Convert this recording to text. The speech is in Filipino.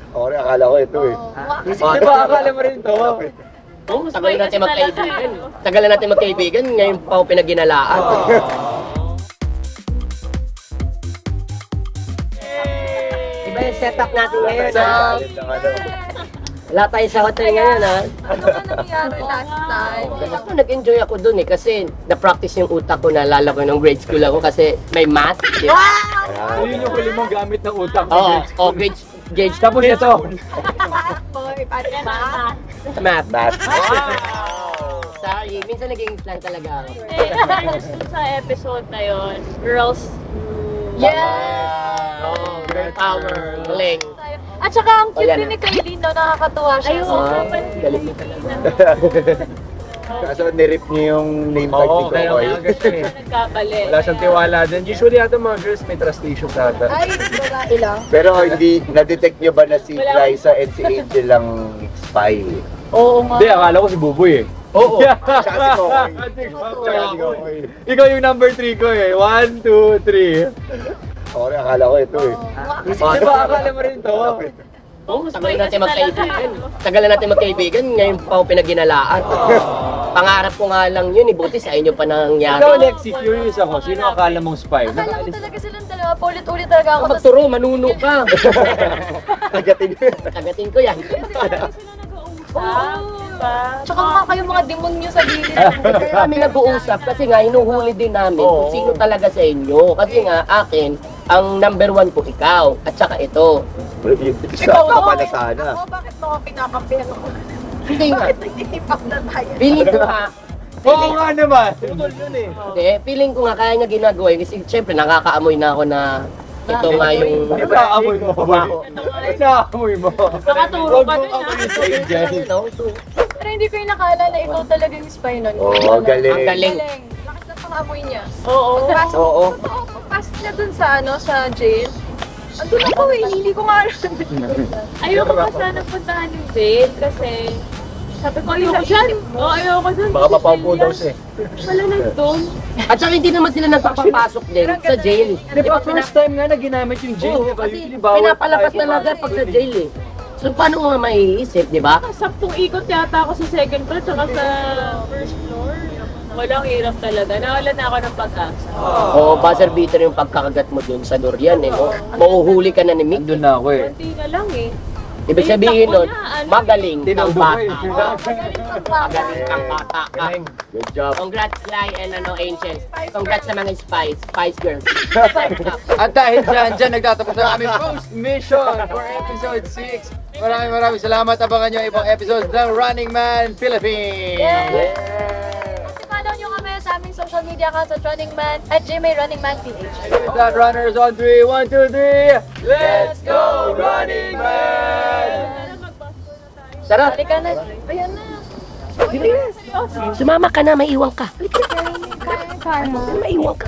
Okay, akala ko ito eh. Di ba akala mo rin ito? Oo, tagal na natin magkaibigan. Tagal na natin magkaibigan, ngayon pa ako pinaginalaan. Iba yung setup natin ngayon, ha? Wala tayo sa hotel ngayon, ha? Ano ba nangyari last time? Ako, nag-enjoy ako dun eh, kasi na-practice yung utak ko, naalala ko nung grade school ako kasi may math. Di ba? Yun yung huli mong gamit ng utak. Oo, grade. Tapos ito. Boy, pati Math. Math. Sorry, minsan naging lang talaga ako. Sa episode na yun, girls. Oh, girl power, galing. At saka ang cute yan din ni Kailin, no? Nakakatuwa siya. Ayun, Galing mo talaga. Kaso nirip niyo yung name tag ni Kaya Kokoy. umagas eh. nagkabali. Wala siyang tiwala din. Usually ata mga girls may trust issues ata. Ay, babae lang. Pero hindi, na-detect niyo ba na si Wala. Liza and si Angel lang spy? Oo nga. Hindi, akala ko si Buboy eh. Oo, tsaka si Kokoy. Tsaka si Kokoy. Ikaw yung number 3 ko eh. 1, 2, 3. Okay, akala ko ito eh. Di ba akala mo rin ito? Oo, tagal na natin magkaibigan. Tagal na natin magkaibigan, ngayon pa ako pinaginalaan. Pangarap ko nga lang yun, buti sa inyo pa nangyari. Ikaw, Lexi, curious ako. Sino akala mong spy? Akala ko talaga silang dalawa. Paulit-ulit talaga ako. Magturo, manuno ka. Agatin niyo. Kagatin ko yan. Tsaka mukha kayong mga demonyo sa gilid. Kaya kami nag-uusap kasi nga hinuhuli din namin kung sino talaga sa inyo. Kasi nga akin, ang number 1 ko ikaw at saka ito. Ikaw ka pala sana. Ako, bakit mo ako pinakampihan ako? Hindi nga. Bakit nag-iipap na tayo? Feeling ko nga. Oo nga naman. Tutol yun eh. Hindi, feeling ko nga kaya niya ginagawa yun kasi syempre nakakaamoy na ako na ito nga yung... Di ba amoy mo? Ba't naamoy mo? Nakaturo ka dun, Ano? Pero hindi ko yung nakala na ikaw talaga yung spy nun. Oo, galing. Ang galing. Galing. Lakas ng pangamoy niya. Oo. Pagpasok, Oo. totoo, pagpasok niya dun sa sa jail. Andun ako eh, hindi ko nga alam. Ayoko pa sana puntahan yung jail kasi sabi ko ayoko dyan. Oo, ayoko dyan. Baka mapaupo daw siya eh. Wala na doon. At saka hindi naman sila nagpapapasok din sa jail. Di ba first time nga na ginamit yung jail? Oo, Di ba? kasi Usually bawal pinapalabas tayo. talaga pag sa jail eh. So paano nga maiisip, di ba? Sampung ikot yata ako sa second floor tsaka sa first floor. Walang hirap talaga. Nawala na ako ng pag-asa. Oo, buzzer beater yung pagkakagat mo dun sa durian eh. No? Mauhuli ka na ni Mick. Doon na ako eh. Kunti na lang eh. Ibig sabihin nun, magaling kang Tinudo ko bata. eh. Magaling kang bata ka. Good job. Congrats, Lai and Angel. Congrats sa mga Spice Girls. At dahil dyan nagtatapos na aming post-mission for episode 6. Maraming salamat. Abangan nyo ibang episodes ng Running Man Philippines. Follow nyo kami sa aming social media accounts at Running Man at GMA Running Man PH. With that, runners on 3, 1, 2, 3. Let's go, Running Man! Sarap. Halika na. Ayan na. Sumama ka na, maiwan ka. Kaya mo. Maiwan ka.